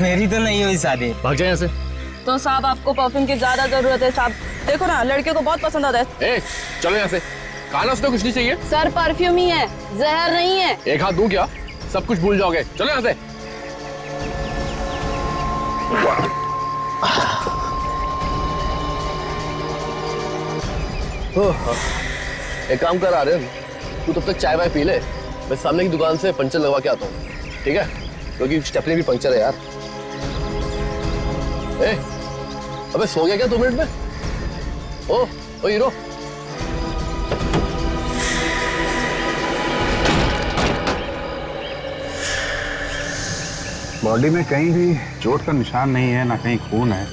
मेरी तो नहीं हुई शादी। भाग जाए यहाँ से। तो साहब आपको परफ्यूम की ज्यादा जरूरत है साहब, देखो ना लड़के को बहुत पसंद आता है। चलो यहाँ से। खाना उसने कुछ नहीं चाहिए। सर परफ्यूम ही है, जहर नहीं है। एक हाथ दूं क्या? सब कुछ भूल जाओगे। चलो यहाँ से। एक काम कर आ रहे हैं, तू तब तक चाय वाय पी ले, मैं सामने की दुकान से पंचर लगवा के आता हूँ, ठीक है? क्योंकि स्टेपनी भी पंचर है यार। अबे सो गया क्या 2 मिनट में? ओ हीरो। बॉडी में कहीं भी चोट का निशान नहीं है, ना कहीं खून है।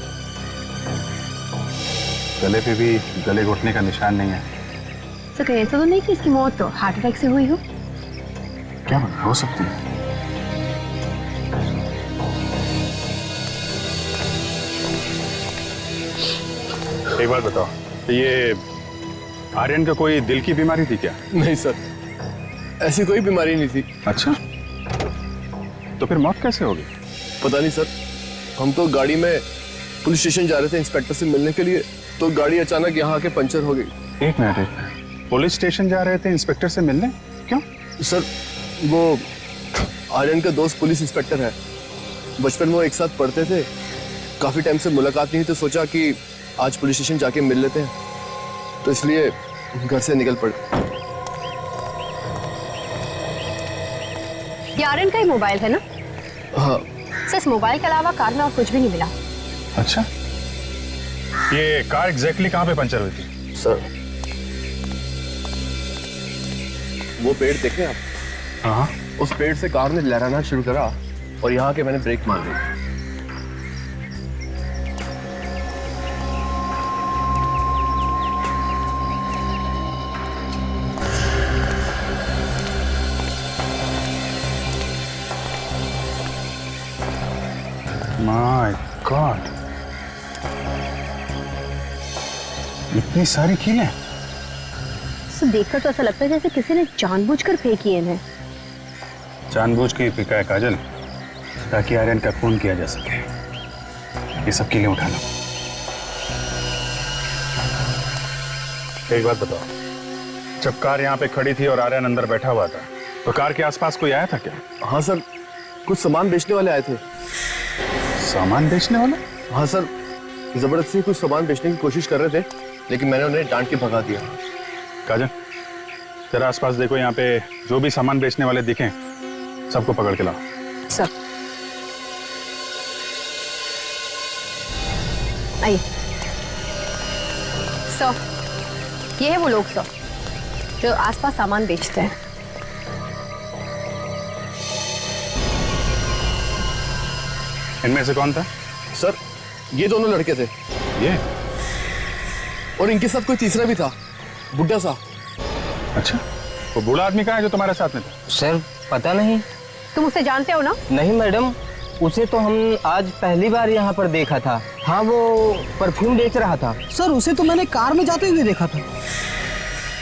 गले पे भी गले घुटने का निशान नहीं है। तो कहीं ऐसा तो नहीं कि इसकी मौत तो हार्ट अटैक से हुई हो? क्या पता, हो सकती है। एक बात बताओ, ये आर्यन का कोई दिल की बीमारी थी क्या? नहीं सर, ऐसी कोई बीमारी नहीं थी। अच्छा, तो फिर मौत कैसे होगी? पता नहीं सर, हम तो गाड़ी में पुलिस स्टेशन जा रहे थे इंस्पेक्टर से मिलने के लिए, तो गाड़ी अचानक यहाँ आके पंचर हो गई। एक मिनट, पुलिस स्टेशन जा रहे थे इंस्पेक्टर से मिलने? क्यों? सर वो आर्यन का दोस्त पुलिस इंस्पेक्टर है, बचपन में वो एक साथ पढ़ते थे, काफी टाइम से मुलाकात नहीं, तो सोचा कि आज पुलिस स्टेशन जाके मिल लेते हैं, तो इसलिए घर से निकल पड़े। ये आर्यन का ही मोबाइल है ना? हाँ सिर्फ मोबाइल के अलावा कार में और कुछ भी नहीं मिला। अच्छा, ये कार एग्जैक्टली कहाँ पे पंचर हुई थी? सर वो पेड़ देखे आप? हाँ, उस पेड़ से कार ने लहराना शुरू करा और यहाँ के मैंने ब्रेक मार दी। माय गॉड, इतनी सारी कीलें। तो देखकर तो ऐसा लगता है जैसे किसी ने जानबूझकर फेंकी है इन्हें। जानबूझ के फेंका है काजल, ताकि आर्यन का खून किया जा सके। ये सब कीलें उठा लो। एक बात बताओ, जब कार यहाँ पे खड़ी थी और आर्यन अंदर बैठा हुआ था, तो कार के आसपास कोई आया था क्या? हाँ सर, कुछ सामान बेचने वाले आए थे। सामान बेचने वाला? हाँ सर, जबरदस्ती कुछ सामान बेचने की कोशिश कर रहे थे, लेकिन मैंने उन्हें डांट के भगा दिया। काजल, तेरा आसपास देखो, यहाँ पे जो भी सामान बेचने वाले दिखें सबको पकड़ के लाओ। सर आइए। सर ये है वो लोग सर जो आसपास सामान बेचते हैं। इनमें से कौन था? सर ये दोनों लड़के थे। ये? और इनके साथ कोई तीसरा भी था, बुड्ढा सा। अच्छा, वो बूढ़ा आदमी कहाँ है जो तुम्हारे साथ में था? सर पता नहीं। तुम उसे जानते हो ना? नहीं मैडम, उसे तो हम आज पहली बार यहाँ पर देखा था। हाँ, वो परफ्यूम बेच रहा था। सर उसे तो मैंने कार में जाते हुए देखा था।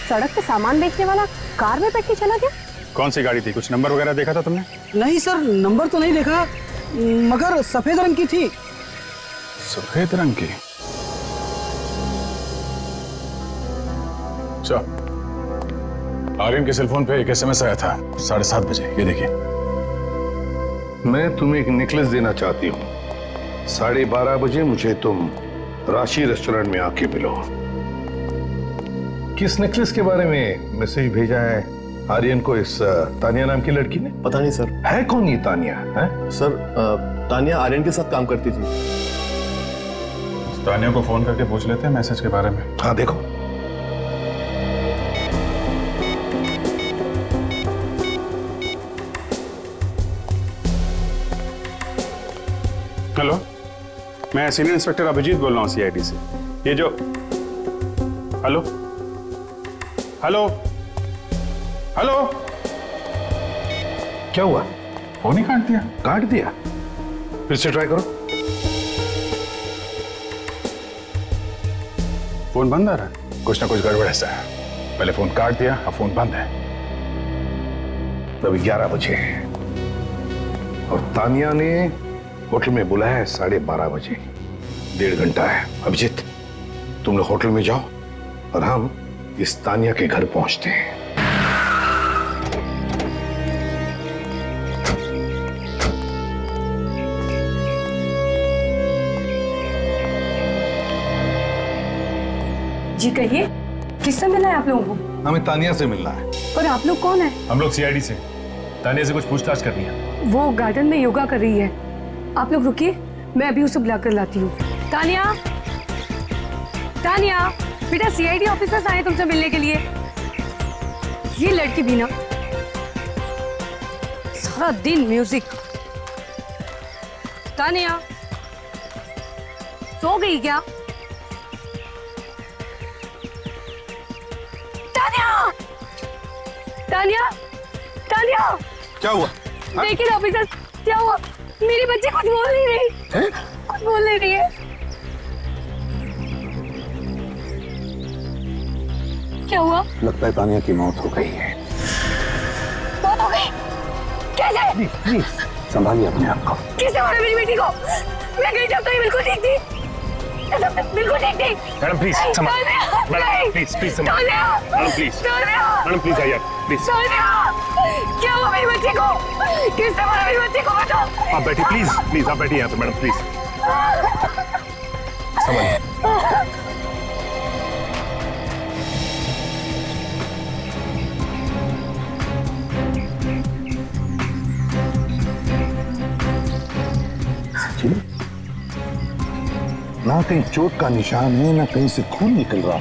सड़क पे सामान बेचने वाला कार में बैठ के चला गया? कौन सी गाड़ी थी? कुछ नंबर वगैरह देखा था तुमने? नहीं सर, नंबर तो नहीं देखा, मगर सफेद रंग की थी। सफेद रंग की? अच्छा, आर्यन के सेलफोन पे एक एसएमएस आया था 7:30 बजे, ये देखिए। मैं तुम्हें एक नेकलेस देना चाहती हूँ। 12:30 बजे मुझे तुम राशि रेस्टोरेंट में आके मिलो। किस नेकलेस के बारे में मैसेज भेजा है आर्यन को इस तानिया नाम की लड़की ने? पता नहीं सर। है कौन ये तानिया? है सर तानिया आर्यन के साथ काम करती थी। तानिया को फोन करके पूछ लेते हैं मैसेज के बारे में। हाँ देखो। हेलो, मैं सीनियर इंस्पेक्टर अभिजीत बोल रहा हूँ सीआईडी से। ये जो हेलो हेलो हेलो, क्या हुआ? फोन ही काट दिया। काट दिया? फिर से ट्राई करो। फोन बंद आ रहा है, कुछ ना कुछ गड़बड़ ऐसा है। पहले फोन काट दिया, अब फोन बंद है। अभी 11 बजे और तानिया ने होटल में बुलाया है 12:30 बजे। 1.5 घंटा है। अभिजीत, तुम लोग होटल में जाओ और हम इस तानिया के घर पहुंचते हैं। जी कहिए, किससे मिलना है आप लोगों को? हमें तानिया से मिलना है। और आप लोग कौन है? हम लोग सीआईडी से। तानिया से कुछ पूछताछ करनी है। वो गार्डन में योगा कर रही है। आप लोग रुकिए, मैं अभी उसे बुला कर लाती हूँ। तानिया, तानिया बेटा, सीआईडी ऑफिसर्स आए तुमसे मिलने के लिए। ये लड़की भी ना सारा दिन म्यूजिक। तानिया सो गई क्या? तानिया, तानिया, तानिया, क्या हुआ? देखिए ऑफिसर, क्या हुआ? मेरी बच्ची कुछ बोल नहीं रही। कुछ बोल नहीं रही है। क्या हुआ? लगता है तानिया की मौत हो गई है। मौत हो गई? कैसे? प्लीज संभालिए अपने आप को। किसने मारा मेरी बेटी को? मैं गई जब तो ये बिल्कुल ठीक थी। बिल्कुल ठीक थी। मैडम प्लीज संभाल। मैडम प्लीज संभाल। मैडम प्लीज आइए प्लीज। क्या हुआ मेरी बच्ची को? किसने मारा मेरी बच्ची को? बताओ। आप बैठिए प्लीज आप बैठिए यहाँ पे। मैडम प्लीज संभालिए। ना कहीं चोट का निशान है, ना कहीं से खून निकल रहा।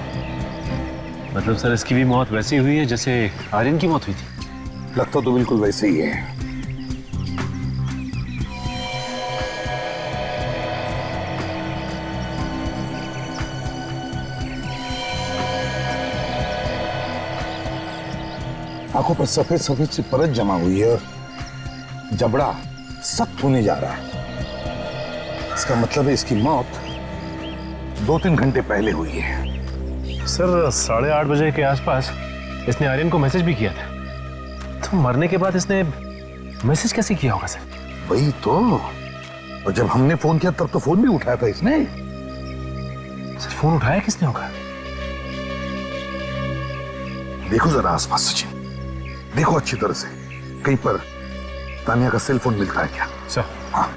मतलब सर, इसकी भी मौत वैसी हुई है जैसे आर्यन की मौत हुई थी। लगता तो बिल्कुल वैसे ही है। आंखों पर सफेद सफेद सी परत जमा हुई है और जबड़ा सख्त होने जा रहा है। इसका मतलब है इसकी मौत 2-3 घंटे पहले हुई है। सर 8:30 बजे के आसपास इसने आर्यन को मैसेज भी किया था। तो मरने के बाद इसने मैसेज कैसे किया होगा सर? वही तो। और जब हमने फोन किया तब तो फोन भी उठाया था इसने। सर फोन उठाया किसने होगा? देखो जरा आसपास सचिन, देखो अच्छी तरह से, कहीं पर तानिया का सेल फोन मिलता है क्या? सर हाँ।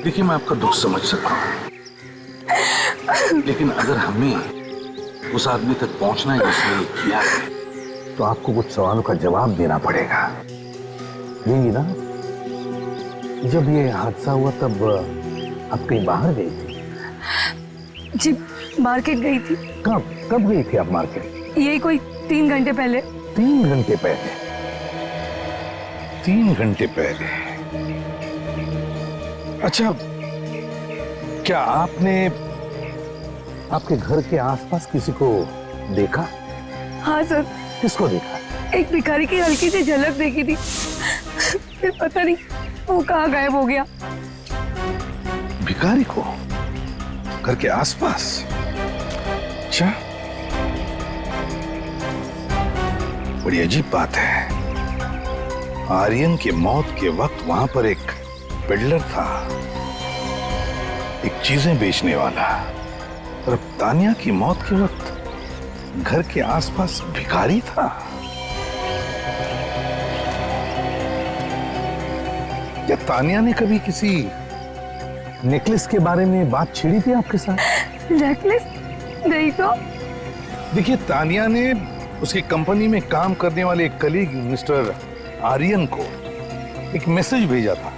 देखिए, मैं आपका दुख समझ सकता हूं, लेकिन अगर हमें उस आदमी तक पहुंचना है जिसने किया है, तो आपको कुछ सवालों का जवाब देना पड़ेगा। यही ना, जब ये हादसा हुआ तब आप कहीं बाहर गई थी? जी मार्केट गई थी। कब गई थी आप मार्केट? यही कोई 3 घंटे पहले। 3 घंटे पहले? 3 घंटे पहले। अच्छा, क्या आपने आपके घर के आसपास किसी को देखा? हाँ सर। किसको देखा? एक भिखारी की हल्की सी झलक देखी थी, फिर पता नहीं वो कहाँ गायब हो गया। भिखारी को घर के आसपास? अच्छा, बड़ी अजीब बात है। आर्यन की मौत के वक्त वहां पर एक पेडलर था, एक चीजें बेचने वाला, और अब तानिया की मौत के वक्त घर के आसपास भिखारी था। क्या तानिया ने कभी किसी नेकलेस के बारे में बात छेड़ी थी आपके साथ? नेकलेस? नहीं तो। देखिए, तानिया ने उसकी कंपनी में काम करने वाले एक कलीग मिस्टर आर्यन को एक मैसेज भेजा था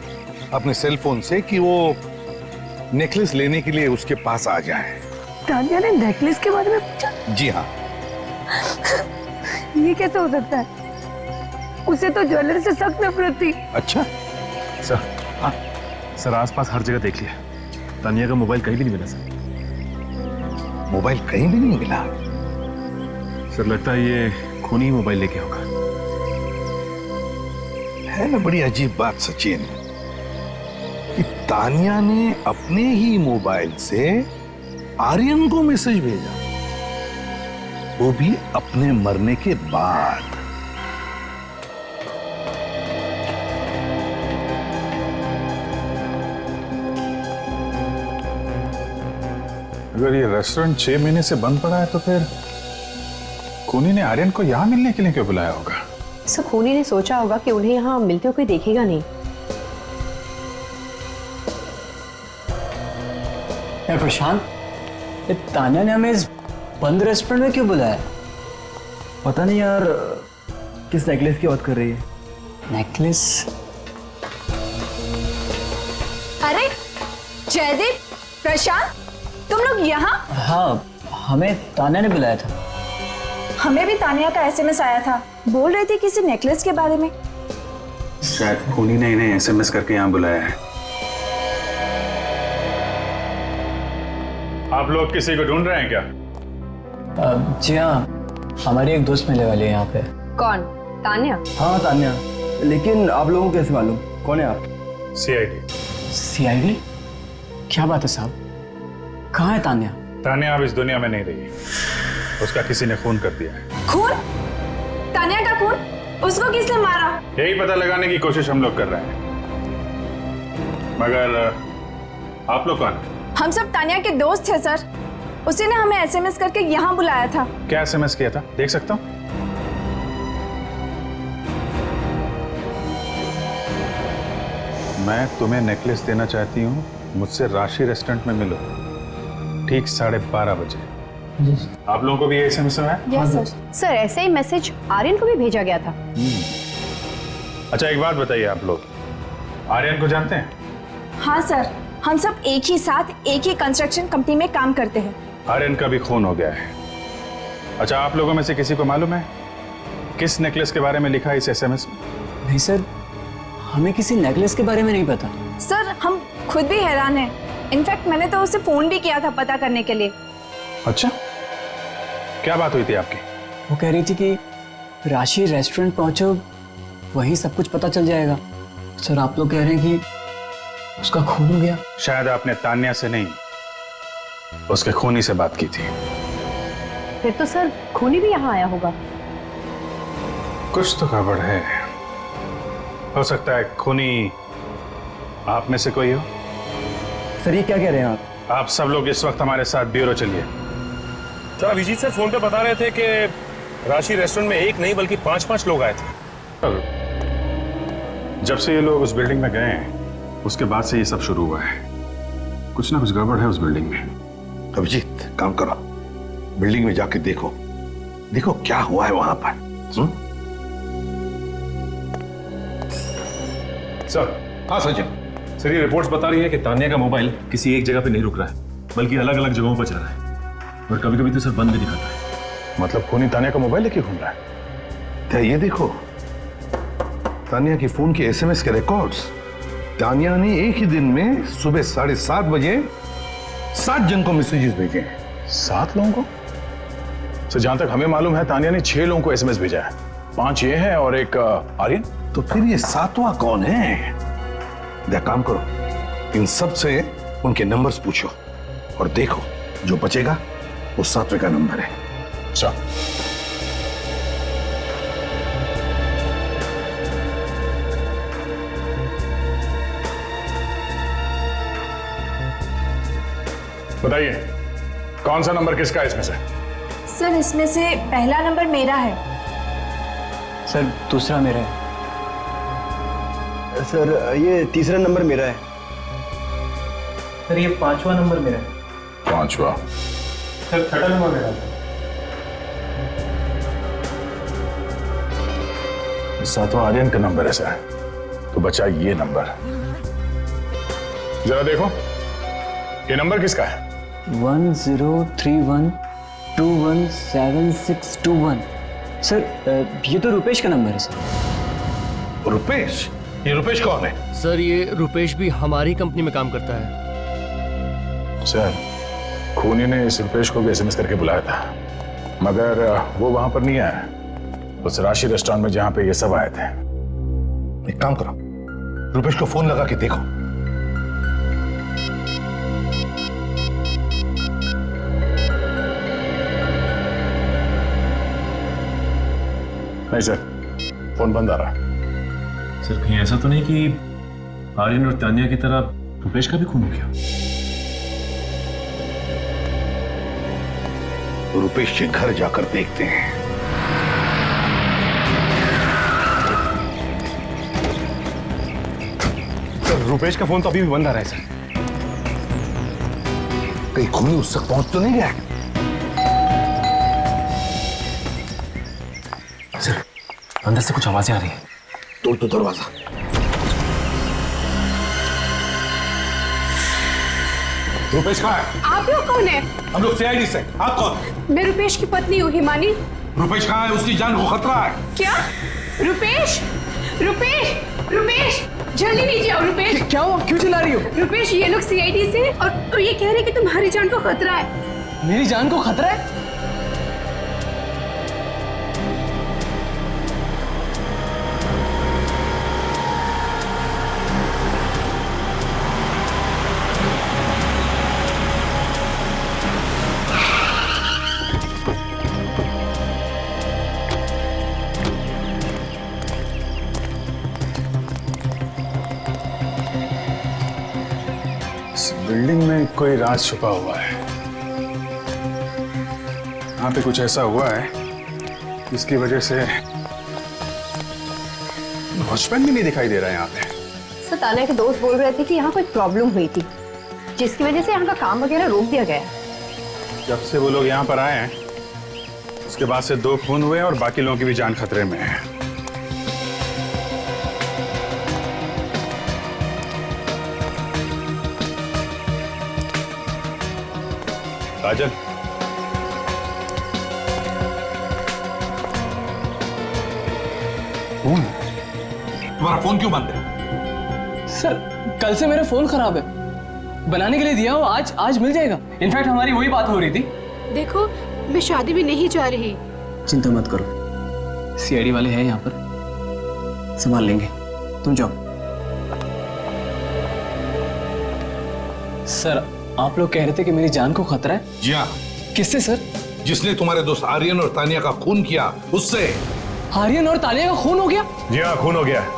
अपने सेल फोन से कि वो नेकलेस लेने के लिए उसके पास आ जाए। तानिया ने नेकलेस के बारे में पूछा? जी हाँ। ये कैसे हो सकता है? उसे तो ज्वेलरी से सख्त नफरत थी। अच्छा सर। हाँ सर, आसपास हर जगह देख लिया, तानिया का मोबाइल कहीं भी नहीं मिला सर। मोबाइल कहीं भी नहीं मिला? सर लगता है ये खूनी ही मोबाइल लेके होगा। है ना बड़ी अजीब बात सचिन, कि तानिया ने अपने ही मोबाइल से आर्यन को मैसेज भेजा, वो भी अपने मरने के बाद। अगर ये रेस्टोरेंट 6 महीने से बंद पड़ा है तो फिर खूनी ने आर्यन को यहाँ मिलने के लिए क्यों बुलाया होगा? सर खूनी ने सोचा होगा कि उन्हें यहाँ मिलते हुए कोई देखेगा नहीं। यार प्रशांत, ये तान्या ने हमें इस बंद रेस्टोरेंट में क्यों बुलाया? पता नहीं यार, किस नेकलेस की बात कर रही है? नेकलेस? अरे जयदीप, प्रशांत, तुम लोग यहाँ? हाँ, हमें तान्या ने बुलाया था। हमें भी तानिया का एसएमएस आया था, बोल रहे थे किसी नेकलेस के बारे में। शायद खूनी ने इन्हें एसएमएस करके यहाँ बुलाया है। आप लोग किसी को ढूंढ रहे हैं क्या? जी हाँ, हमारी एक दोस्त मिलने वाली है यहाँ पे। कौन? तान्या? हाँ तान्या, लेकिन आप लोगों को कैसे मालूम? कौन है आप? CID। CID? क्या बात है साहब, कहाँ है तान्या? तान्या अब इस दुनिया में नहीं रही, उसका किसी ने खून कर दिया है। खून? तानिया का खून? उसको किसने मारा? यही पता लगाने की कोशिश हम लोग कर रहे हैं। मगर आप लोग कौन? हम सब तानिया के दोस्त थे सर, उसी ने हमें एसएमएस करके यहाँ बुलाया था। क्या एसएमएस किया था, देख सकता हूँ? मैं तुम्हें नेकलेस देना चाहती हूँ, मुझसे राशि रेस्टोरेंट में मिलो ठीक 12:30 बजे। आप लोगों को भी ये एसएमएस आया? Yes sir. सर ऐसे ही मैसेज आर्यन को भी भेजा गया था। अच्छा एक बात बताइए, आप लोग आर्यन को जानते हैं? हाँ सर, हम सब एक ही साथ एक ही कंस्ट्रक्शन कंपनी में काम करते हैं। आर्यन का भी खून हो गया है। अच्छा आप लोगों में से किसी को मालूम है किस नेकलेस के बारे में लिखा है इस एसएमएस में? नहीं सर, हमें किसी नेकलेस के बारे में नहीं पता। सर हम खुद भी हैरान हैं। इनफैक्ट मैंने तो उसे फोन भी किया था पता करने के लिए। अच्छा क्या बात हुई थी आपकी? वो कह रही थी कि राशि रेस्टोरेंट पहुंचो, वहीं सब कुछ पता चल जाएगा। सर आप लोग कह रहे हैं कि उसका खून हो गया? शायद आपने तान्या से नहीं, उसके खूनी से बात की थी। फिर तो सर खूनी भी यहाँ आया होगा। कुछ तो गड़बड़ है। हो सकता है खूनी आप में से कोई हो। सर ये क्या कह रहे हैं आप? आप सब लोग इस वक्त हमारे साथ ब्यूरो चलिए। सर अभिजीत सर फोन पे बता रहे थे कि राशि रेस्टोरेंट में एक नहीं बल्कि 5-5 लोग आए थे। जब से ये लोग उस बिल्डिंग में गए हैं उसके बाद से ये सब शुरू हुआ है। कुछ ना कुछ गड़बड़ है उस बिल्डिंग में। अभिजीत काम करो, बिल्डिंग में जाके देखो, देखो क्या हुआ है वहां पर। सर। हाँ सचिन। सर ये रिपोर्ट्स बता रही है कि तान्या का मोबाइल किसी एक जगह पे नहीं रुक रहा है, बल्कि अलग अलग जगहों पर जा रहा है, और कभी कभी तो सर बंद भी दिखाता है। मतलब खूनी तान्या का मोबाइल लेके घूम रहा है? क्या ये देखो, तान्या की फोन के एसएमएस के रिकॉर्ड्स। तान्या ने एक ही दिन में सुबह 7:30 बजे 7 जन को मैसेजेस भेजे हैं। 7 लोगों को? तो जहां तक हमें मालूम है तान्या ने 6 लोगों को एसएमएस भेजा है। 5 ये हैं और एक आर्यन। तो फिर ये 7वां कौन है? देख काम करो, इन सब से उनके नंबर्स पूछो और देखो जो बचेगा वो 7वें का नंबर है। अच्छा बताइए कौन सा नंबर किसका है इसमें से? सर इसमें से पहला नंबर मेरा है। सर दूसरा मेरा है। सर ये तीसरा नंबर मेरा है। सर ये 5वां नंबर मेरा है। 5वां? सर 6वां नंबर मेरा है। 7वां आर्यन का नंबर है सर। तो बचा ये नंबर। जरा देखो ये नंबर किसका है? 1031217621। सर ये तो रुपेश का नंबर है सर। रुपेश? ये रुपेश कौन है? सर ये रुपेश भी हमारी कंपनी में काम करता है। सर खूनी ने इस रुपेश को भी एसएमएस करके बुलाया था, मगर वो वहां पर नहीं आया, उस राशि रेस्टोरेंट में जहां पे ये सब आए थे। एक काम करो, रुपेश को फोन लगा के देखो। नहीं सर, फोन बंद आ रहा है। सर कहीं ऐसा तो नहीं कि आर्यन और तानिया की तरह रुपेश का भी खून हो गया? रुपेश के घर जाकर देखते हैं। सर रुपेश का फोन तो अभी भी बंद आ रहा है सर। कहीं खूनी उस तक पहुंच तो नहीं गया? सर अंदर से कुछ आवाजें आ रही हैं। तोड़ तो दरवाजा। रुपेश कहाँ है? आप लोग कौन है? हम लोग सीआईडी से। आप कौन? मैं रुपेश की पत्नी हूँ हिमानी। रुपेश कहाँ है? उसकी जान को खतरा है। क्या? रुपेश रुपेश रुपेश जल्दी नीचे आओ। रुपेश क्या हुआ? क्यों चिल्ला रही हो? रुपेश ये लोग सीआईडी से और ये कह रहे कि तुम्हारी जान को खतरा है। मेरी जान को खतरा है? बिल्डिंग में कोई राज छुपा हुआ है। यहाँ पे कुछ ऐसा हुआ है जिसकी वजह से वॉचमैन भी नहीं दिखाई दे रहा है यहाँ पे। सर तानिया के दोस्त बोल रहे थे कि यहाँ कोई प्रॉब्लम हुई थी जिसकी वजह से यहाँ का काम वगैरह रोक दिया गया है। जब से वो लोग यहाँ पर आए हैं उसके बाद से 2 खून हुए और बाकी लोगों की भी जान खतरे में है। काजल, फोन? तुम्हारा फोन क्यों बंद है? सर कल से मेरा फोन खराब है, बनाने के लिए दिया हो, आज मिल जाएगा। इनफैक्ट हमारी वही बात हो रही थी। देखो मैं शादी में नहीं जा रही। चिंता मत करो, सीआईडी वाले हैं यहाँ पर, संभाल लेंगे, तुम जाओ। सर आप लोग कह रहे थे कि मेरी जान को खतरा है? जी हाँ। किससे सर? जिसने तुम्हारे दोस्त आर्यन और तानिया का खून किया उससे। आर्यन और तानिया का खून हो गया? जी हाँ खून हो गया है।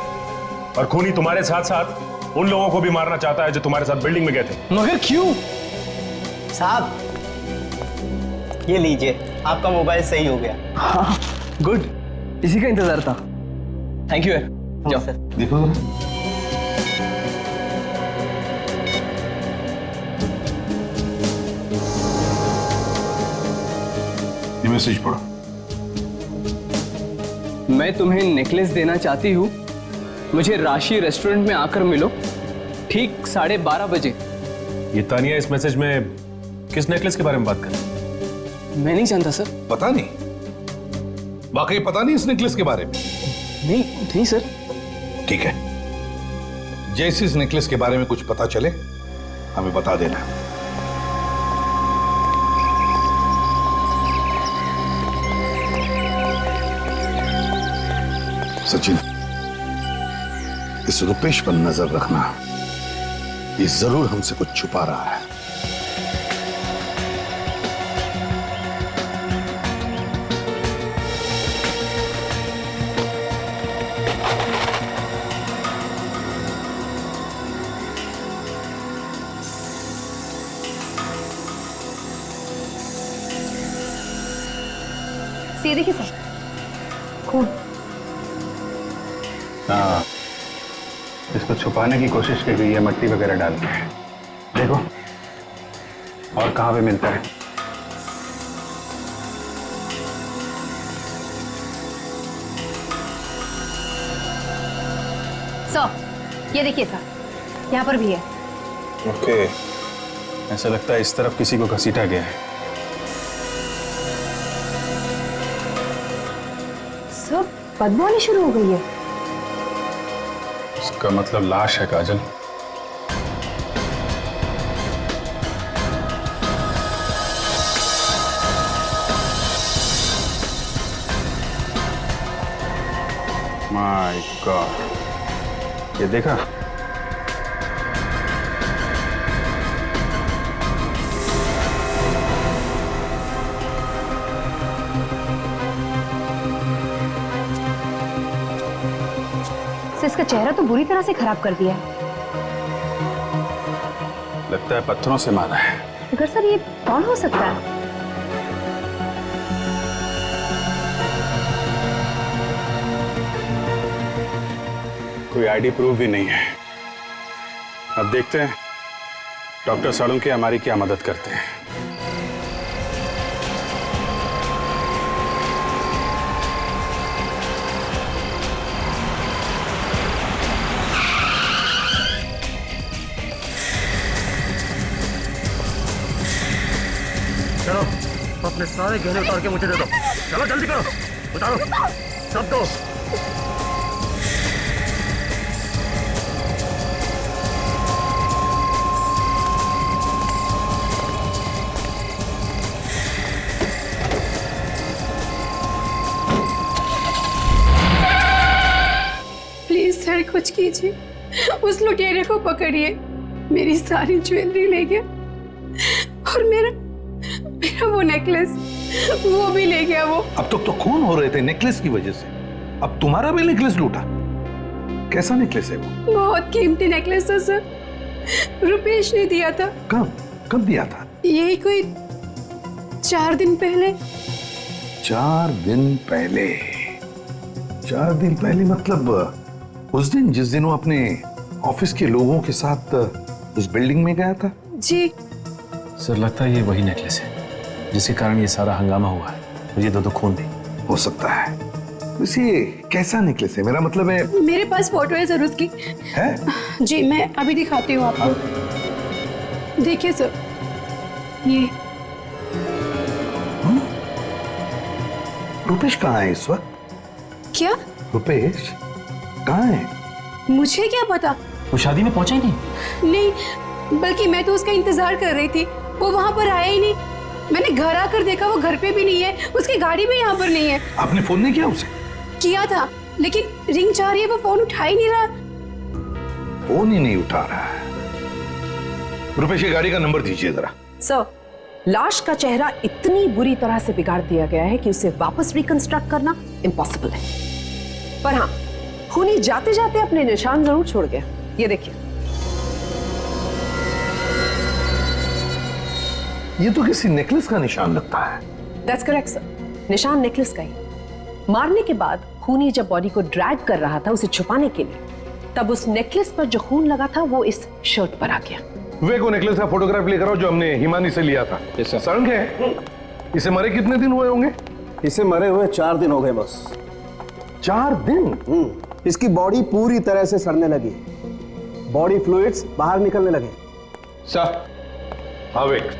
और खूनी तुम्हारे साथ साथ उन लोगों को भी मारना चाहता है जो तुम्हारे साथ बिल्डिंग में गए थे। मगर क्यों? साहब ये लीजिए, आपका मोबाइल सही हो गया। हाँ गुड, इसी का इंतजार था। थैंक यू यार, जाओ। देखो ये मैसेज पढ़ो। मैं तुम्हें नेकलेस देना चाहती हूँ, मुझे राशि रेस्टोरेंट में आकर मिलो ठीक 12:30 बजे। ये तानिया इस मैसेज में किस नेकलेस के बारे में बात कर रही है? मैं नहीं जानता सर। पता नहीं? वाकई पता नहीं इस नेकलेस के बारे में? नहीं सर। ठीक है, जैसे इस नेकलेस के बारे में कुछ पता चले हमें बता देना। सचिन, इस रुपेश पर नजर रखना, ये जरूर हमसे कुछ छुपा रहा है। ये देखिए सर, खून। हाँ, इसको छुपाने की कोशिश की गई है मट्टी वगैरह डाल के। देखो और कहाँ पे मिलता है। सर ये देखिए सर, यहाँ पर भी है। ओके, ऐसा लगता है इस तरफ किसी को घसीटा गया है। सर बदबू आनी शुरू हो गई है। इसका मतलब लाश है काजल। माय गॉड, ये देखा? इसका चेहरा तो बुरी तरह से खराब कर दिया है। लगता है पत्थरों से मारा है। मगर सर ये कौन हो सकता है? कोई आईडी प्रूफ भी नहीं है। अब देखते हैं डॉक्टर सालुंके हमारी क्या मदद करते हैं। चलो अपने सारे गहने उतार के मुझे दे दो। चलो जल्दी करो, उतारो सब दो। प्लीज सर कुछ कीजिए, उस लुटेरे को पकड़िए। मेरी सारी ज्वेलरी ले गया और मेरा वो नेकलेस वो भी ले गया वो। अब तक तो खून हो रहे थे नेकलेस की वजह से, अब तुम्हारा भी नेकलेस लूटा। कैसा नेकलेस है वो? बहुत कीमती नेकलेस था सर, रुपेश ने दिया था। कब दिया था? यही कोई 4 दिन पहले। 4 दिन पहले? 4 दिन पहले मतलब उस दिन जिस दिन वो अपने ऑफिस के लोगों के साथ उस बिल्डिंग में गया था? जी सर लगता है ये वही नेकलेस है जिसके कारण ये सारा हंगामा हुआ है और ये दो खून भी हो सकता है। वैसे ये कैसा नेकलेस है? मेरा मतलब है मेरे पास फोटो है सर उसकी। है? जी मैं अभी दिखाती हूँ आपको। देखिए सर ये। रुपेश कहाँ है इस वक्त? क्या? रुपेश कहाँ है? मुझे क्या पता। वो शादी में पहुंचा ही नहीं। नहीं, बल्कि मैं तो उसका इंतजार कर रही थी, वो वहां पर आया ही नहीं। मैंने घर आकर देखा वो घर पे भी नहीं है, उसकी गाड़ी भी यहाँ पर नहीं है। आपने फोन नहीं किया उसे? किया था लेकिन रिंग जा रही है, वो फोन उठा ही नहीं रहा। फोन ही नहीं उठा रहा है। रुपेश की गाड़ी का नंबर दीजिए जरा। सर, लाश का चेहरा इतनी बुरी तरह से बिगाड़ दिया गया है कि उसे वापस रिकंस्ट्रक्ट करना इम्पॉसिबल है। पर हाँ, खूनी जाते जाते अपने निशान जरूर छोड़ गया। ये देखिए, ये तो किसी नेकलेस का निशान लगता है। दैट्स करेक्ट सर, निशान नेकलेस का ही। मारने के बाद खूनी जब बॉडी को ड्रैग कर रहा था उसे छुपाने के लिए, तब उस नेकलेस पर जो खून लगा था वो इस शर्ट पर आ गया। विवेक, वो नेकलेस का फोटोग्राफ लेकर आओ जो हमने हिमानी से लिया था। सालुंके, इसे मरे कितने दिन हुए होंगे? इसे मरे हुए 4 दिन हो गए बस। 4 दिन? इसकी बॉडी पूरी तरह से सड़ने लगी, बॉडी फ्लूइड्स बाहर निकलने लगे। सर, हाँ विवेक।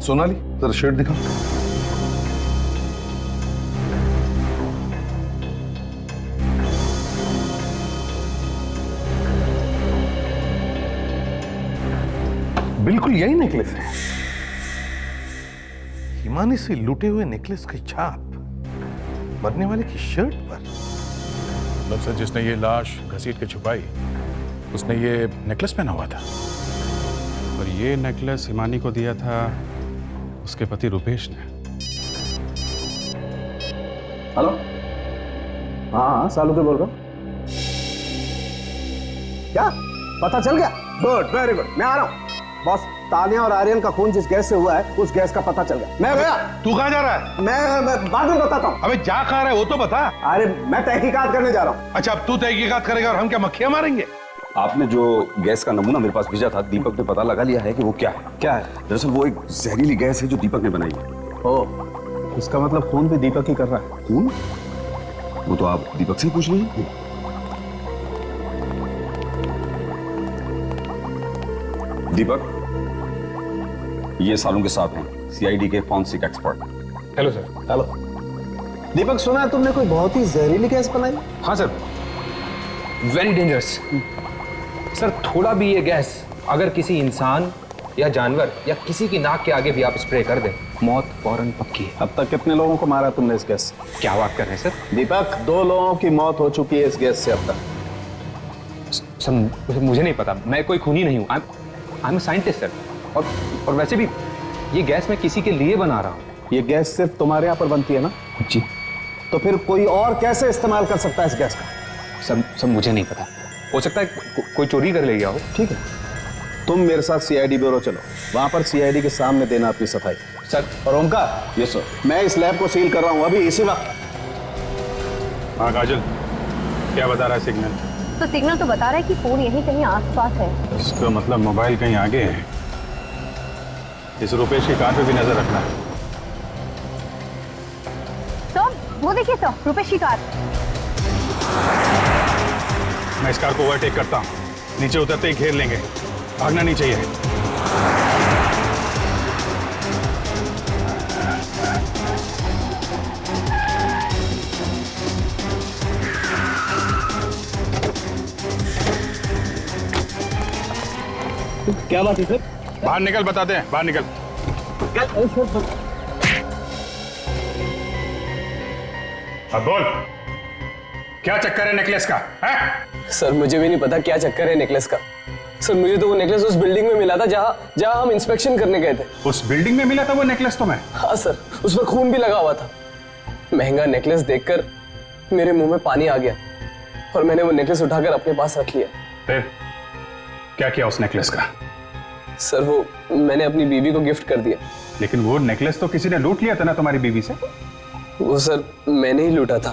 सोनाली, जरा शर्ट दिखाओ। बिल्कुल यही नेकलेस है। हिमानी से लूटे हुए नेकलेस की छाप मरने वाले की शर्ट पर। मतलब सर, जिसने ये लाश घसीट के छुपाई उसने ये नेकलेस पहना हुआ था और ये नेकलेस हिमानी को दिया था उसके पति रुपेश ने। हेलो, हाँ सालुंके बोल रहा हूँ। क्या पता चल गया? गुड, वेरी गुड, मैं आ रहा हूँ। बॉस, तानिया और आर्यन का खून जिस गैस से हुआ है उस गैस का पता चल गया। मैं गया। तू कहाँ जा रहा है? मैं बाद में बताता हूँ। अबे जा कहाँ रहा है वो तो बता। अरे मैं तहकीकात करने जा रहा हूँ। अच्छा, अब तू तहकीकात करेगा और हम क्या मक्खियां मारेंगे? आपने जो गैस का नमूना मेरे पास भेजा था, दीपक ने पता लगा लिया है कि वो क्या है। क्या है? दरअसल वो एक जहरीली गैस है जो दीपक ने बनाई है। ओह, इसका मतलब खून भी दीपक ही कर रहा है। खून? वो तो आप दीपक से ही पूछ लीजिए। दीपक, ये सालुंके साहब हैं, सीआईडी के forensic expert. Hello sir. Hello Deepak, सुना है तुमने कोई बहुत ही जहरीली गैस बनाई? हाँ सर, वेरी डेंजरस सर। थोड़ा भी ये गैस अगर किसी इंसान या जानवर या किसी की नाक के आगे भी आप स्प्रे कर दें, मौत फौरन पक्की है। अब तक कितने लोगों को मारा तुमने इस गैस से? क्या बात कर रहे हैं सर? दीपक, 2 लोगों की मौत हो चुकी है इस गैस से अब तक। सर मुझे नहीं पता, मैं कोई खूनी नहीं हूँ। I am scientist sir. और वैसे भी ये गैस मैं किसी के लिए बना रहा हूँ। ये गैस सिर्फ तुम्हारे यहाँ पर बनती है ना? जी। तो फिर कोई और कैसे इस्तेमाल कर सकता है इस गैस का? सब मुझे नहीं पता, हो सकता है कोई चोरी कर ले गया हो। ठीक है, तुम मेरे साथ सीआईडी ब्यूरो चलो, वहां पर सीआईडी के सामने देना अपनी सफाई। सर। और ओमकार, यस सर, मैं इस लैब को सील कर रहा हूं अभी इसी वक्त। हाँ काजल, क्या बता रहा है सिग्नल? तो सिग्नल तो बता रहा है कि फोन यहीं कहीं आसपास है। इसका मतलब मोबाइल कहीं आगे है। इस रुपेश की कार पे भी नजर रखना। सर वो देखिए सर, रुपेश की कार। मैं इस कार को ओवरटेक करता हूँ, नीचे उतरते ही घेर लेंगे, भागना नहीं चाहिए। क्या बात है सर? बाहर निकल, बताते हैं, बाहर निकल। अब बोल, क्या चक्कर है नेकलेस का? है? सर मुझे भी नहीं पता क्या चक्कर है नेकलेस का। सर मुझे तो वो नेकलेस उस बिल्डिंग में मिला था जहाँ हम इंस्पेक्शन करने गए थे। उस बिल्डिंग में मिला था वो नेकलेस तुम्हें? हाँ सर, उस पर खून भी लगा हुआ था। महंगा नेकलेस देखकर मेरे मुंह में पानी आ गया और मैंने वो नेकलेस उठाकर अपने पास रख लिया। फिर क्या किया उस नेकलेस का? सर वो मैंने अपनी बीवी को गिफ्ट कर दिया। लेकिन वो नेकलेस तो किसी ने लूट लिया था ना तुम्हारी बीवी से? वो सर मैंने ही लूटा था।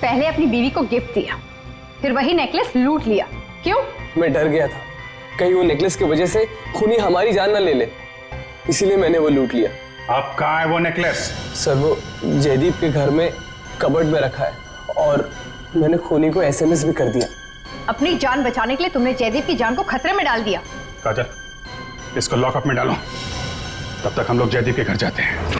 पहले अपनी बीवी को गिफ्ट दिया, फिर वही नेकलेस लूट लिया। क्यों? मैं डर गया था कहीं वो नेकलेस की वजह से खूनी हमारी जान ना ले ले, इसीलिए मैंने वो लूट लिया। अब कहाँ है वो नेकलेस? सर वो जयदीप के घर में कबर्ड में रखा है और मैंने खूनी को एसएमएस भी कर दिया। अपनी जान बचाने के लिए तुमने जयदीप की जान को खतरे में डाल दिया। काजल, इसको लॉकअप में डालो, तब तक हम लोग जयदीप के घर जाते हैं।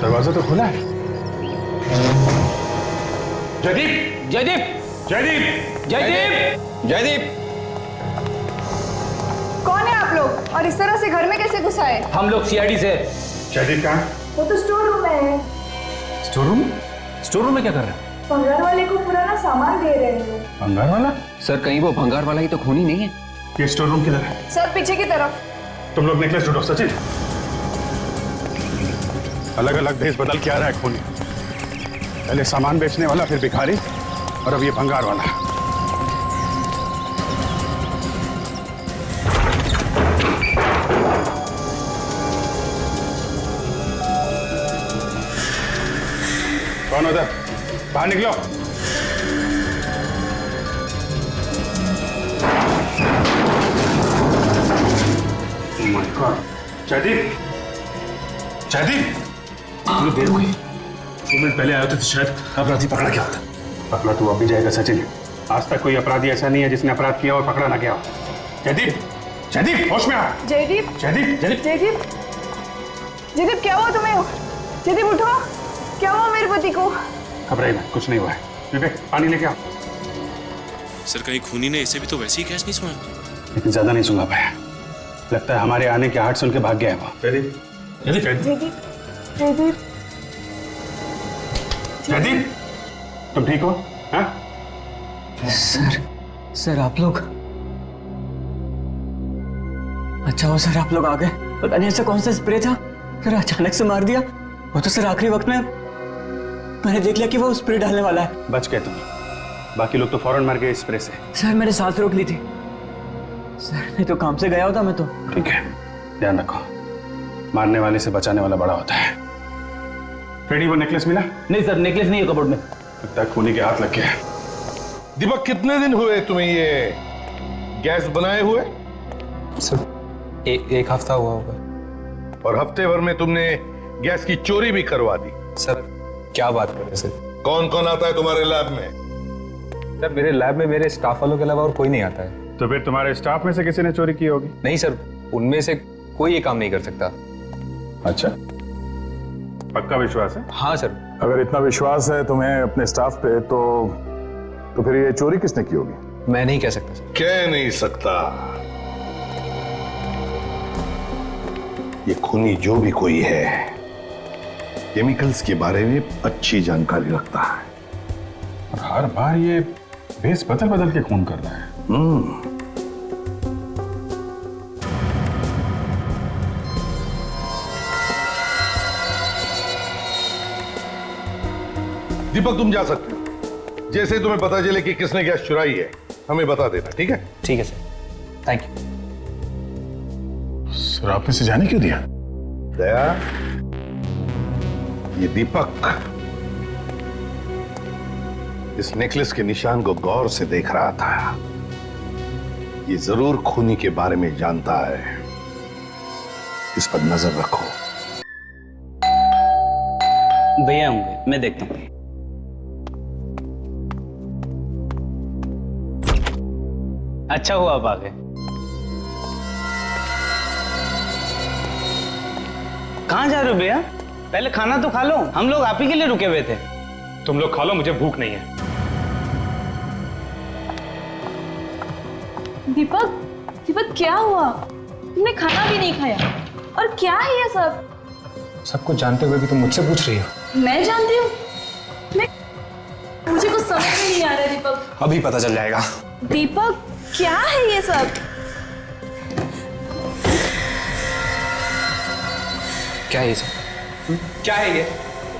दरवाजा तो खुला है। जयदीप, जयदीप, जयदीप, जयदीप, जयदीप। कौन है आप लोग और इस तरह से घर में कैसे घुस आए? हम लोग सीआईडी से। जयदीप कहाँ? वो तो स्टोर रूम में है। Store room? स्टोर रूम में क्या कर रहे हैं? भंगार वाले को पुराना सामान दे रहे हैं। भंगार वाला? सर कहीं वो भंगार वाला ही तो खूनी नहीं है? ये स्टोर रूम किधर है? सर पीछे की तरफ। तुम लोग नेकलेस ढूंढो। सचिन, अलग अलग भेष बदल के आ रहा है खूनी। पहले सामान बेचने वाला, फिर भिखारी, और अब ये भंगार वाला। कौन उधर? बाहर निकलो। Oh my God! Jaideep, Jaideep, थोड़ी देर हुई, 2 मिनट पहले आए होते तो शायद अपराधी पकड़ा गया होता। पकड़ा तो अब भी जाएगा सचिन। आज तक कोई अपराधी ऐसा नहीं है जिसने अपराध किया और पकड़ा ना गया हो। जयदीप, जयदीप, होश में आ। जयदीप, जयदीप, जयदीप, जयदीप, जयदीप क्या हुआ तुम्हें? जयदीप उठो, क्या हुआ मेरे पति को? घबराइए मत, कुछ नहीं हुआ है। विवेक, पानी लेके आओ। सर कहीं खूनी ने इसे भी तो वैसे ही गैस नहीं सुना? लेकिन ज्यादा नहीं सुना पाया, लगता है हमारे आने के आहट सुन के भाग गया है वो। जयदीप, जयदीप, जयदीप, जयदीप, जयदीप, तुम ठीक हो? हाँ? सर आप लोग, अच्छा हो सर आप लोग आ गए। पता नहीं ऐसा कौन सा स्प्रे था, फिर अचानक से मार दिया। वो तो सर आखिरी वक्त में मैंने देख लिया कि वो स्प्रे डालने वाला है। बच गए तुम, बाकी लोग तो फौरन मर गए स्प्रे से। सर मैंने सांस रोक ली थी सर, नहीं तो काम से गया होता मैं तो। ठीक है, ध्यान रखो, मारने वाले से बचाने वाला बड़ा होता है। फ्रेडी, वो नेकलेस मिला? नहीं सर, नेकलेस नहीं है कबर्ड में। लगता है खूनी के हाथ लग गया। दीपक, कितने दिन हुए तुम्हें ये गैस बनाए हुए? सर एक हफ्ता हुआ होगा। और हफ्ते भर में तुमने गैस की चोरी भी करवा दी? सर क्या बात कर रहे हैं सर? कौन कौन आता है तुम्हारे लैब में? सर मेरे लैब में मेरे स्टाफ वालों के अलावा और कोई नहीं आता है। तो फिर तुम्हारे स्टाफ में से किसी ने चोरी की होगी? नहीं सर, उनमें से कोई ये काम नहीं कर सकता। अच्छा, पक्का विश्वास है? हाँ सर। अगर इतना विश्वास है तुम्हें अपने स्टाफ पे, तो फिर ये चोरी किसने की होगी? मैं नहीं कह सकता सर। कह नहीं सकता। ये खूनी जो भी कोई है, केमिकल्स के बारे में अच्छी जानकारी रखता है। बार बार ये बेस बदल बदल के खून कर रहा है। दीपक तुम जा सकते हो। जैसे तुम्हें पता चले कि किसने गैस चुराई है हमें बता देना, ठीक है? ठीक है सर, थैंक यू। सर आपने इसे जाने क्यों दिया? दया, ये दीपक इस नेकलेस के निशान को गौर से देख रहा था। ये जरूर खूनी के बारे में जानता है, इस पर नजर रखो। भैया होंगे, मैं देखता हूँ। अच्छा हुआ आप आ गए। कहाँ जा रहे हो भैया? पहले खाना तो खा लो, हम लोग आप ही के लिए रुके हुए थे। तुम लोग खा लो, मुझे भूख नहीं है। दीपक, दीपक क्या हुआ? तुमने खाना भी नहीं खाया और क्या है ये सब? सब कुछ जानते हुए भी तुम मुझसे पूछ रही हो? मैं जानती हूँ। मुझे कुछ समझ में नहीं आ रहा है दीपक। अभी पता चल जाएगा। दीपक क्या है ये सब? क्या है ये सब? क्या है ये?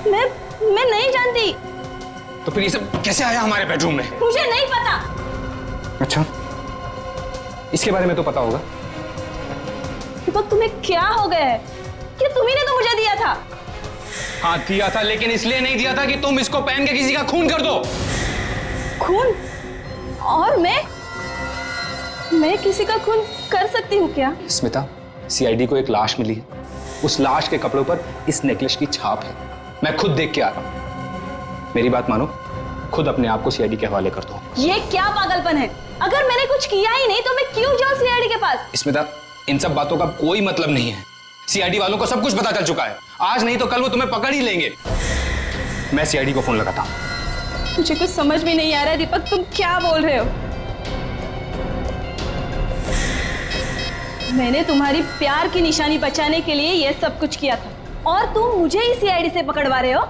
मैं नहीं जानती। तो फिर ये सब कैसे आया हमारे बेडरूम में? मुझे नहीं पता। अच्छा, इसके बारे में तो पता होगा। दीपक तुम्हें क्या हो गया है? कि तुम्ही ने तो मुझे दिया था। हाँ दिया था, लेकिन इसलिए नहीं दिया था कि तुम इसको पहन के किसी का खून कर दो। खून? और मैं किसी का खून कर सकती हूँ क्या? स्मिता, सीआईडी को एक लाश मिली है। उस लाश के कपड़ों पर इस नेकलेस की छाप है। मैं खुद देख के आ रहा हूँ। मेरी बात मानो, खुद अपने आप को सीआईडी के हवाले कर दो। ये क्या पागलपन है? अगर मैंने कुछ किया ही नहीं तो मैं क्यों जाऊँ सीआईडी के पास? स्मिता, इन सब बातों का कोई मतलब नहीं है। सीआईडी वालों को सब कुछ पता चल चुका है। आज नहीं तो कल वो तुम्हें पकड़ ही लेंगे। मैं सीआईडी को फोन लगाता हूँ। मुझे कुछ समझ में नहीं आ रहा है दीपक, तुम क्या बोल रहे हो? मैंने तुम्हारी प्यार की निशानी बचाने के लिए ये सब कुछ किया था और तुम मुझे ही सीआईडी से पकड़वा रहे हो?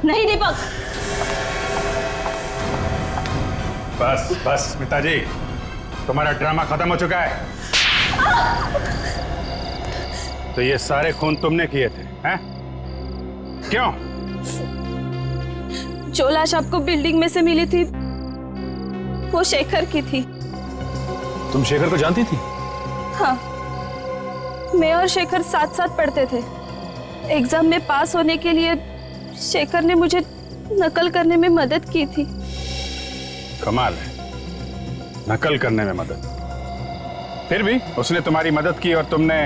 नहीं दीपक। बस बस स्मिता जी, तुम्हारा ड्रामा खत्म हो चुका है। तो ये सारे खून तुमने किए थे, हैं? क्यों? जो लाश आपको बिल्डिंग में से मिली थी वो शेखर की थी। तुम शेखर को जानती थी? हाँ, मैं और शेखर साथ साथ पढ़ते थे। एग्जाम में पास होने के लिए शेखर ने मुझे नकल करने में मदद की थी। कमाल है, नकल करने में मदद। फिर भी उसने तुम्हारी मदद की और तुमने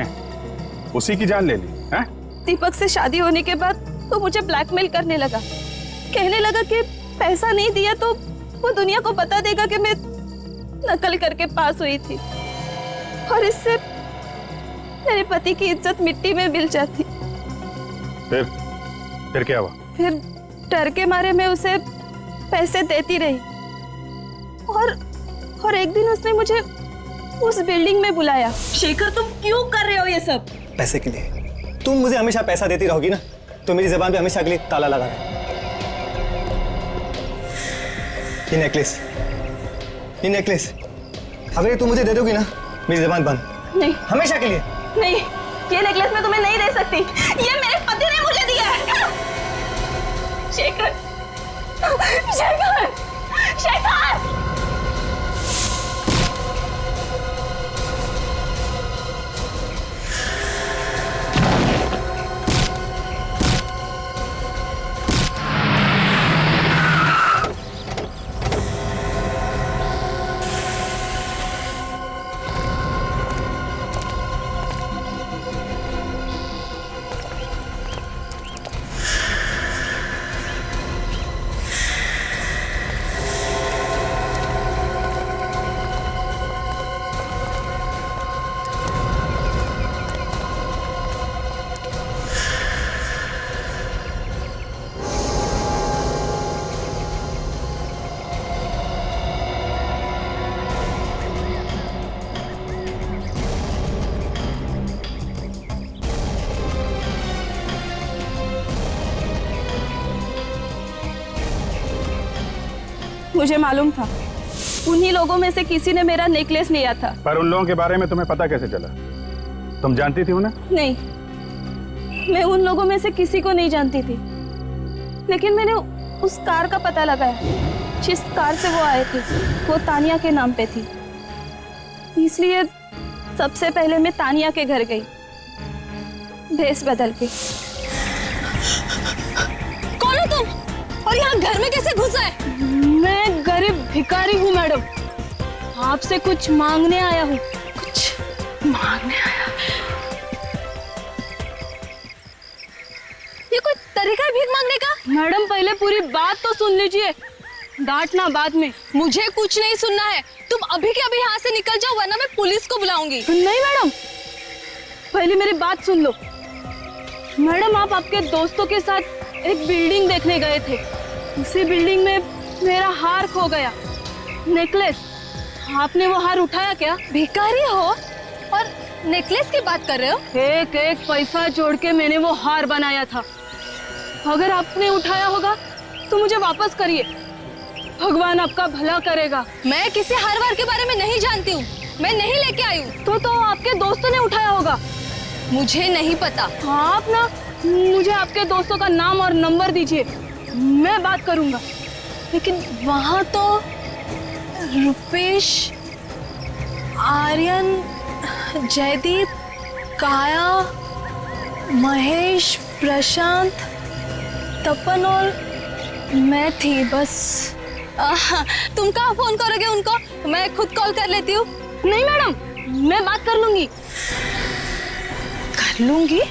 उसी की जान ले ली, हैं? दीपक से शादी होने के बाद तो मुझे ब्लैकमेल करने लगा। कहने लगा कि पैसा नहीं दिया तो वो दुनिया को बता देगा कि मैं नकल करके पास हुई थी और इससे मेरे पति की इज्जत मिट्टी में मिल जाती। फिर क्या हुआ? फिर डर के मारे मैं उसे पैसे देती रही और एक दिन उसने मुझे उस बिल्डिंग में बुलाया। शेखर तुम क्यों कर रहे हो ये सब? पैसे के लिए। तुम मुझे हमेशा पैसा देती रहोगी ना, तो मेरी जबान पे हमेशा के लिए ताला लगा है। ये नेकलेस अगर ये तुम मुझे दे दोगी ना, मेरी जबान बंद। नहीं, हमेशा के लिए नहीं। ये नेकलेस मैं तुम्हें नहीं दे सकती। ये मेरे पति ने मुझे दिया है। शेखर, शेखर, शेखर! मुझे मालूम था उन्हीं लोगों में से किसी ने मेरा नेकलेस लिया था। पर उन लोगों के बारे में तुम्हें पता कैसे चला? तुम जानती थी उन्हें? नहीं, मैं उन लोगों में से किसी को नहीं जानती थी, लेकिन मैंने उस कार का पता लगाया। जिस कार से वो आए थे वो तानिया के नाम पे थी, इसलिए सबसे पहले मैं तानिया के घर गई भेस बदल के। कौन हो तुम और यहाँ घर में कैसे घुसा है? मैं गरीब भिखारी हूँ मैडम, आपसे कुछ मांगने आया हूँ। कुछ मांगने आया? ये कोई तरीका है भीख मांगने का? मैडम पहले पूरी बात तो सुन लीजिए, डांटना बाद में। मुझे कुछ नहीं सुनना है, तुम अभी के अभी यहाँ से निकल जाओ वरना मैं पुलिस को बुलाऊंगी। नहीं मैडम, पहले मेरी बात सुन लो। मैडम आप आपके दोस्तों के साथ एक बिल्डिंग देखने गए थे, उसी बिल्डिंग में मेरा हार खो गया, नेकलेस। आपने वो हार उठाया क्या? भिखारी हो और नेकलेस की बात कर रहे हो? एक एक पैसा जोड़ के मैंने वो हार बनाया था। अगर आपने उठाया होगा तो मुझे वापस करिए, भगवान आपका भला करेगा। मैं किसी हार वार के बारे में नहीं जानती हूँ, मैं नहीं लेके आई हूँ। तो आपके दोस्तों ने उठाया होगा। मुझे नहीं पता। आप ना मुझे आपके दोस्तों का नाम और नंबर दीजिए, मैं बात करूंगा। लेकिन वहां तो रुपेश, आर्यन, जयदीप, काया, महेश, प्रशांत, तपन और मैं थी बस। तुम कहाँ फोन करोगे उनको? मैं खुद कॉल कर लेती हूँ। नहीं मैडम, मैं बात कर लूंगी। कर लूंगी?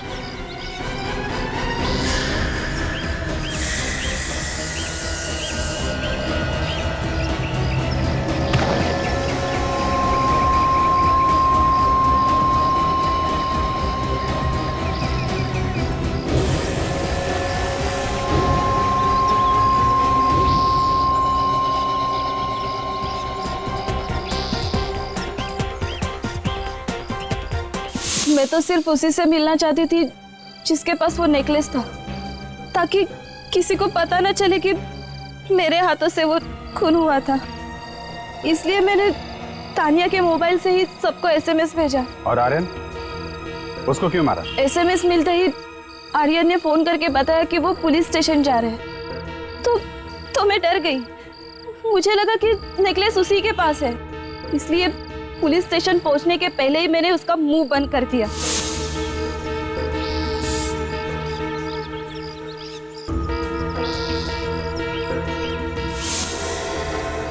मैं तो सिर्फ उसी से मिलना चाहती थी जिसके पास वो नेकलेस था, ताकि किसी को पता न चले कि मेरे हाथों से वो खून हुआ था। इसलिए मैंने तानिया के मोबाइल से ही सबको एसएमएस भेजा। और आर्यन, उसको क्यों मारा? एसएमएस मिलते ही आर्यन ने फोन करके बताया कि वो पुलिस स्टेशन जा रहे हैं। तो मैं डर गई, मुझे लगा कि नेकलेस उसी के पास है, इसलिए पुलिस स्टेशन पहुंचने के पहले ही मैंने उसका मुंह बंद कर दिया।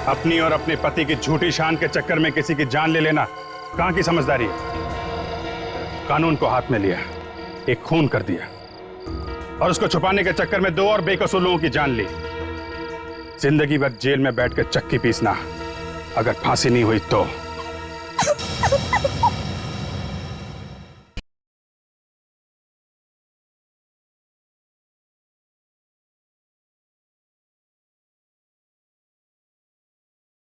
अपनी और अपने पति की झूठी शान के चक्कर में किसी की जान ले लेना कहां की समझदारी है? कानून को हाथ में लिया, एक खून कर दिया और उसको छुपाने के चक्कर में 2 और बेकसूर लोगों की जान ली। जिंदगी भर जेल में बैठकर चक्की पीसना, अगर फांसी नहीं हुई तो